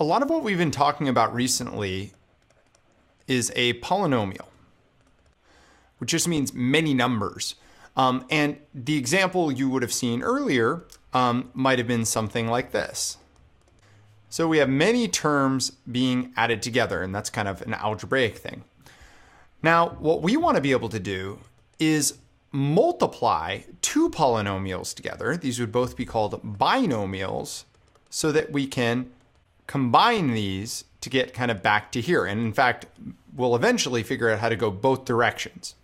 A lot of what we've been talking about recently is a polynomial, which just means many numbers. And the example you would have seen earlier might have been something like this. So we have many terms being added together, and that's kind of an algebraic thing. Now, what we want to be able to do is multiply two polynomials together. These would both be called binomials, so that we can combine these to get kind of back to here. And in fact, we'll eventually figure out how to go both directions.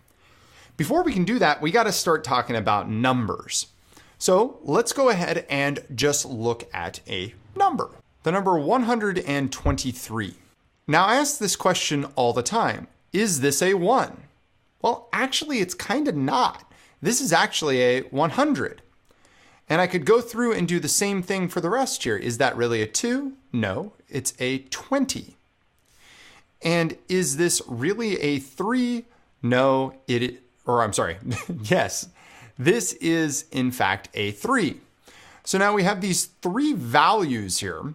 Before we can do that, we got to start talking about numbers. So let's go ahead and just look at a number. The number 123. Now I ask this question all the time. Is this a 1? Well, actually, it's kind of not. This is actually a 100. And I could go through and do the same thing for the rest here. Is that really a 2? No, it's a 20. And is this really a 3? No, yes, this is in fact a 3. So now we have these three values here,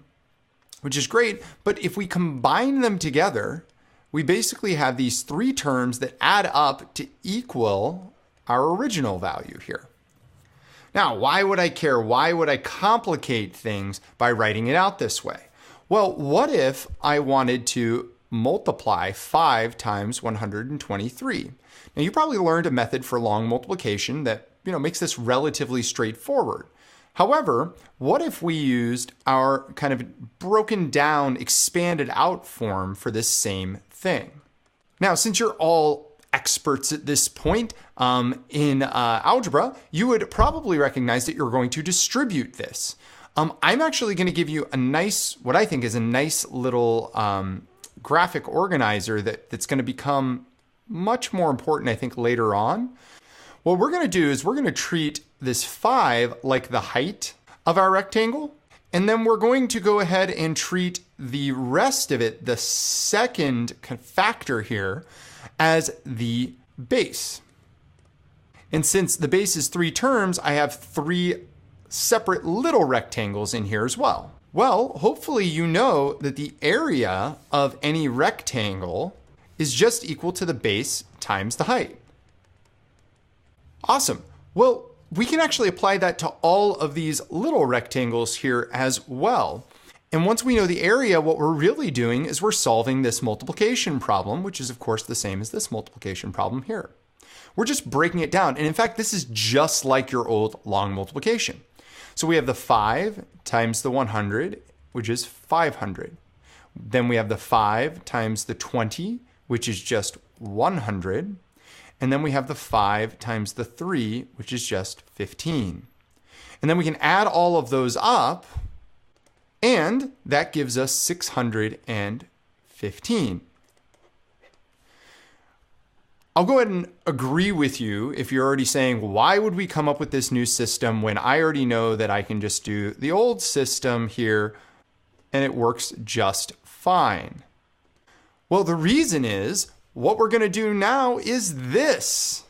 which is great. But if we combine them together, we basically have these three terms that add up to equal our original value here. Now, why would I care? Why would I complicate things by writing it out this way? Well, what if I wanted to multiply 5 times 123? Now, you probably learned a method for long multiplication that makes this relatively straightforward. However, what if we used our kind of broken down, expanded out form for this same thing? Now, since you're all experts at this point in algebra, you would probably recognize that you're going to distribute this. I'm actually going to give you what I think is a nice little graphic organizer that's going to become much more important, I think, later on. What we're going to do is we're going to treat this 5 like the height of our rectangle. And then we're going to go ahead and treat the rest of it, the second factor here, as the base. And since the base is 3 terms, I have 3 separate little rectangles in here as well. Well, hopefully you know that the area of any rectangle is just equal to the base times the height. Awesome. Well, we can actually apply that to all of these little rectangles here as well. And once we know the area, what we're really doing is we're solving this multiplication problem, which is of course the same as this multiplication problem here. We're just breaking it down. And in fact, this is just like your old long multiplication. So we have the 5 times the 100, which is 500. Then we have the 5 times the 20, which is just 100. And then we have the 5 times the 3, which is just 15. And then we can add all of those up, and that gives us 615. I'll go ahead and agree with you if you're already saying, why would we come up with this new system when I already know that I can just do the old system here and it works just fine? Well, the reason is what we're going to do now is this.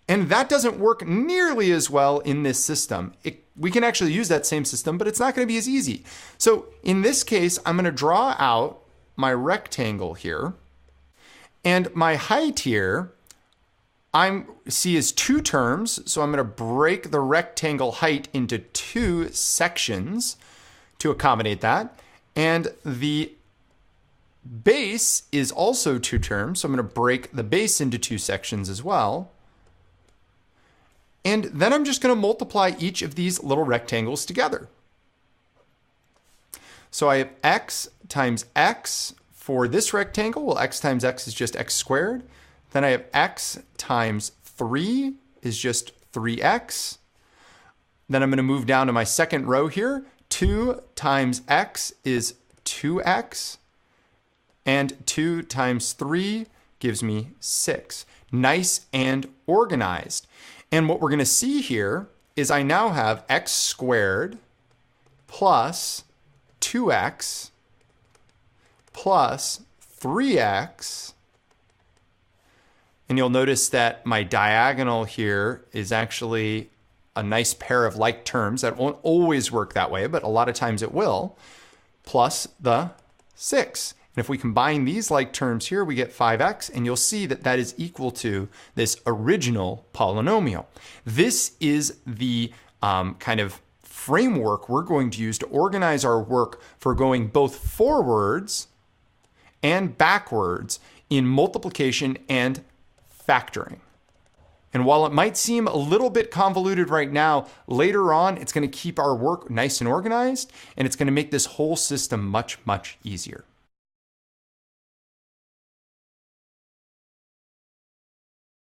And that doesn't work nearly as well in this system. We can actually use that same system, but it's not going to be as easy. So in this case, I'm going to draw out my rectangle here. And my height here, I see is 2 terms. So I'm going to break the rectangle height into 2 sections to accommodate that. And the base is also 2 terms. So I'm going to break the base into 2 sections as well. And then I'm just going to multiply each of these little rectangles together. So I have x times x for this rectangle. Well, x times x is just x squared. Then I have x times 3 is just 3x. Then I'm going to move down to my second row here. 2 times x is 2x. And 2 times 3 gives me 6. Nice and organized. And what we're going to see here is I now have x squared plus 2x plus 3x. And you'll notice that my diagonal here is actually a nice pair of like terms. That won't always work that way, but a lot of times it will. Plus the 6. And if we combine these like terms here, we get 5x, and you'll see that that is equal to this original polynomial. This is the kind of framework we're going to use to organize our work for going both forwards and backwards in multiplication and factoring. And while it might seem a little bit convoluted right now, later on it's going to keep our work nice and organized, and it's going to make this whole system much, much easier.